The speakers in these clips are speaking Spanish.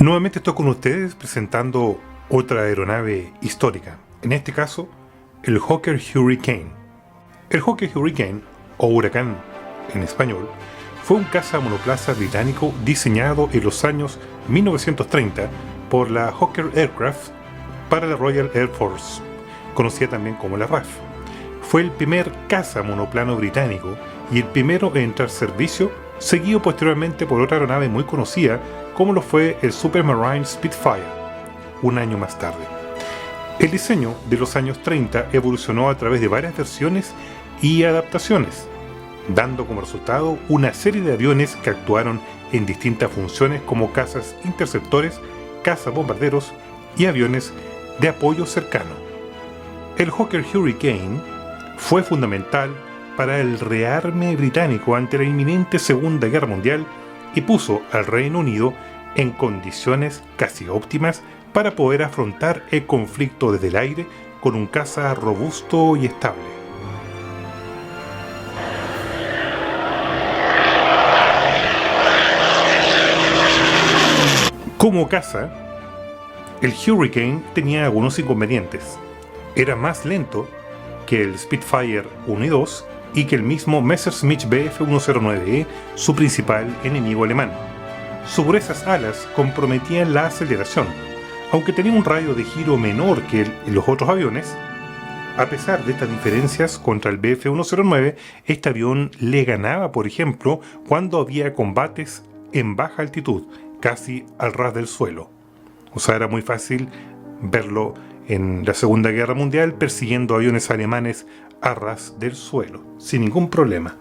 Nuevamente estoy con ustedes presentando otra aeronave histórica, en este caso el Hawker Hurricane. El Hawker Hurricane, o Huracán en español, fue un caza monoplaza británico diseñado en los años 1930 por la Hawker Aircraft para la Royal Air Force, conocida también como la RAF. Fue el primer caza monoplano británico y el primero en entrar servicio, seguido posteriormente por otra aeronave muy conocida como lo fue el Supermarine Spitfire, un año más tarde. El diseño de los años 30 evolucionó a través de varias versiones y adaptaciones, dando como resultado una serie de aviones que actuaron en distintas funciones como cazas interceptores, cazabombarderos y aviones de apoyo cercano. El Hawker Hurricane fue fundamental para el rearme británico ante la inminente Segunda Guerra Mundial y puso al Reino Unido en condiciones casi óptimas para poder afrontar el conflicto desde el aire con un caza robusto y estable. Como caza, el Hurricane tenía algunos inconvenientes. Era más lento que el Spitfire 1 y 2 y que el mismo Messerschmitt Bf 109E, su principal enemigo alemán. Sus gruesas alas comprometían la aceleración, aunque tenía un radio de giro menor que los otros aviones. A pesar de estas diferencias contra el Bf 109, este avión le ganaba, por ejemplo, cuando había combates en baja altitud, casi al ras del suelo. O sea, era muy fácil verlo en la Segunda Guerra Mundial persiguiendo aviones alemanes a ras del suelo, sin ningún problema.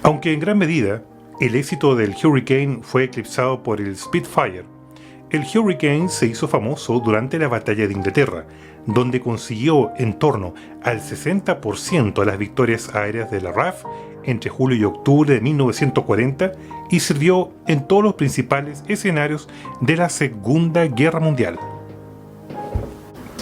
Aunque en gran medida el éxito del Hurricane fue eclipsado por el Spitfire, el Hurricane se hizo famoso durante la Batalla de Inglaterra, donde consiguió en torno al 60% de las victorias aéreas de la RAF entre julio y octubre de 1940 y sirvió en todos los principales escenarios de la Segunda Guerra Mundial.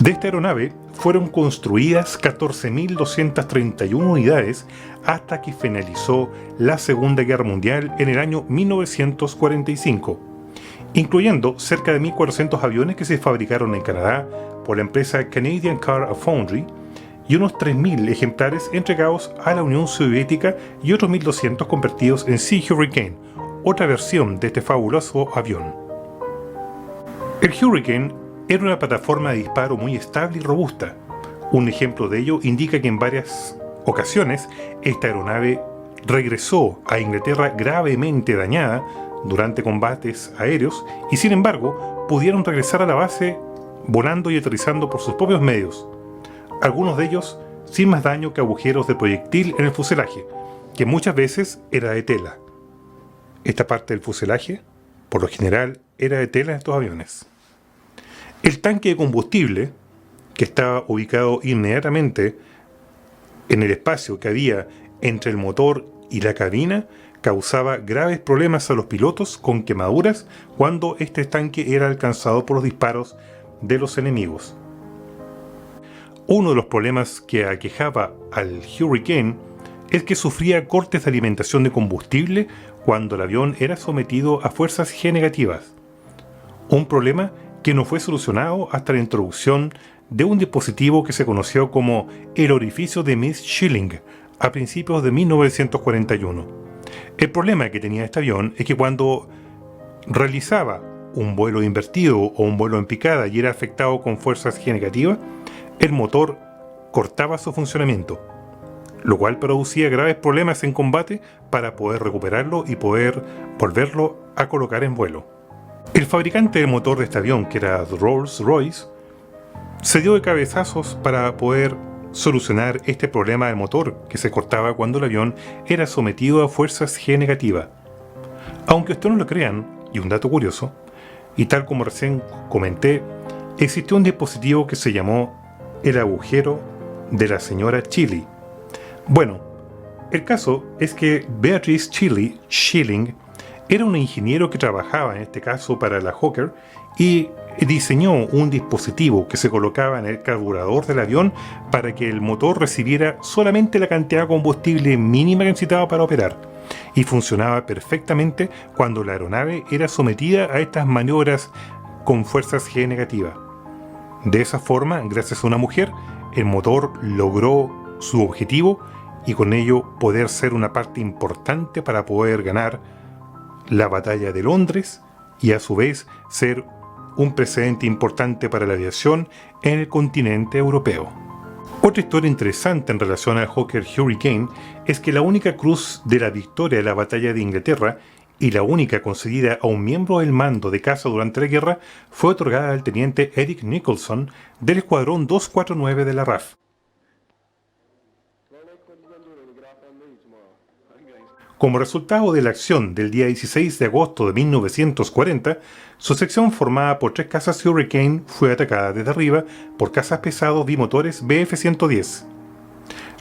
De esta aeronave fueron construidas 14.231 unidades hasta que finalizó la Segunda Guerra Mundial en el año 1945, incluyendo cerca de 1.400 aviones que se fabricaron en Canadá por la empresa Canadian Car Foundry y unos 3.000 ejemplares entregados a la Unión Soviética y otros 1.200 convertidos en Sea Hurricane, otra versión de este fabuloso avión. El Hurricane era una plataforma de disparo muy estable y robusta. Un ejemplo de ello indica que en varias ocasiones esta aeronave regresó a Inglaterra gravemente dañada durante combates aéreos y sin embargo pudieron regresar a la base volando y aterrizando por sus propios medios, algunos de ellos sin más daño que agujeros de proyectil en el fuselaje, que muchas veces era de tela. Esta parte del fuselaje, por lo general, era de tela en estos aviones. El tanque de combustible, que estaba ubicado inmediatamente en el espacio que había entre el motor y la cabina, causaba graves problemas a los pilotos con quemaduras cuando este tanque era alcanzado por los disparos de los enemigos. Uno de los problemas que aquejaba al Hurricane es que sufría cortes de alimentación de combustible cuando el avión era sometido a fuerzas G negativas. Un problema que no fue solucionado hasta la introducción de un dispositivo que se conoció como el orificio de Miss Schilling a principios de 1941. El problema que tenía este avión es que cuando realizaba un vuelo invertido o un vuelo en picada y era afectado con fuerzas G negativas, el motor cortaba su funcionamiento, lo cual producía graves problemas en combate para poder recuperarlo y poder volverlo a colocar en vuelo. El fabricante del motor de este avión, que era Rolls-Royce, se dio de cabezazos para poder solucionar este problema del motor que se cortaba cuando el avión era sometido a fuerzas G negativas. Aunque ustedes no lo crean, y un dato curioso, y tal como recién comenté, existió un dispositivo que se llamó el agujero de la señora Chili. Bueno, el caso es que Beatrice Schilling era un ingeniero que trabajaba en este caso para la Hawker y diseñó un dispositivo que se colocaba en el carburador del avión para que el motor recibiera solamente la cantidad de combustible mínima que necesitaba para operar, y funcionaba perfectamente cuando la aeronave era sometida a estas maniobras con fuerzas G negativa. De esa forma, gracias a una mujer, el motor logró su objetivo y con ello poder ser una parte importante para poder ganar la batalla de Londres y a su vez ser un precedente importante para la aviación en el continente europeo. Otra historia interesante en relación al Hawker Hurricane es que la única cruz de la victoria de la batalla de Inglaterra y la única concedida a un miembro del mando de caza durante la guerra fue otorgada al teniente Eric Nicholson del Escuadrón 249 de la RAF. Como resultado de la acción del día 16 de agosto de 1940, su sección formada por 3 cazas Hurricane fue atacada desde arriba por cazas pesados bimotores Bf-110.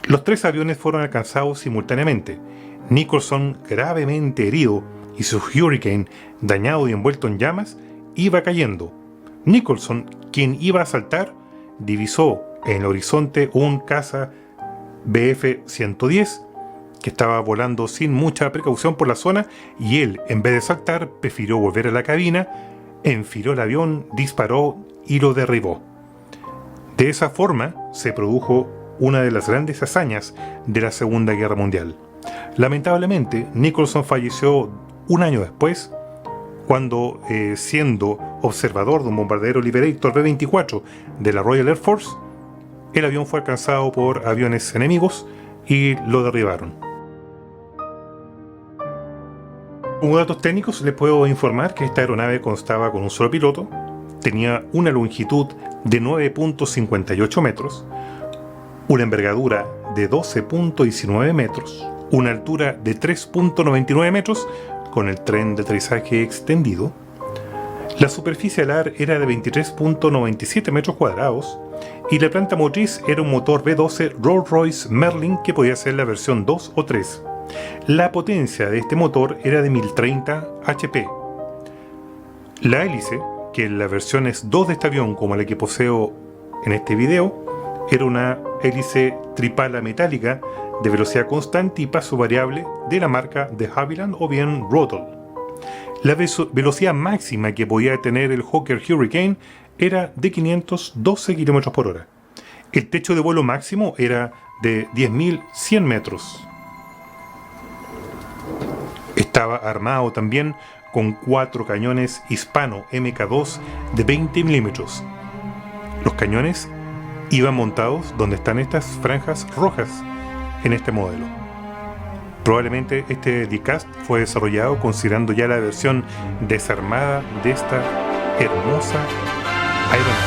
Los 3 aviones fueron alcanzados simultáneamente, Nicholson gravemente herido y su Hurricane, dañado y envuelto en llamas, iba cayendo. Nicholson, quien iba a saltar, divisó en el horizonte un caza Bf-110 que estaba volando sin mucha precaución por la zona, y él, en vez de saltar, prefirió volver a la cabina, enfiló el avión, disparó y lo derribó. De esa forma se produjo una de las grandes hazañas de la Segunda Guerra Mundial. Lamentablemente, Nicholson falleció un año después, cuando, siendo observador de un bombardero Liberator B-24 de la Royal Air Force, el avión fue alcanzado por aviones enemigos y lo derribaron. Como datos técnicos les puedo informar que esta aeronave constaba con un solo piloto, tenía una longitud de 9.58 metros, una envergadura de 12.19 metros, una altura de 3.99 metros con el tren de aterrizaje extendido. La superficie alar era de 23.97 metros cuadrados y la planta motriz era un motor V12 Rolls-Royce Merlin que podía ser la versión 2 o 3. La potencia de este motor era de 1030 HP. La hélice, que en las versiones 2 de este avión, como la que poseo en este video, era una hélice tripala metálica de velocidad constante y paso variable de la marca de Havilland o bien Rotor. La velocidad máxima que podía tener el Hawker Hurricane era de 512 km por hora. El techo de vuelo máximo era de 10.100 metros. Estaba armado también con 4 cañones Hispano Mk2 de 20 milímetros. Los cañones iban montados donde están estas franjas rojas en este modelo. Probablemente este diecast fue desarrollado considerando ya la versión desarmada de esta hermosa aeronave.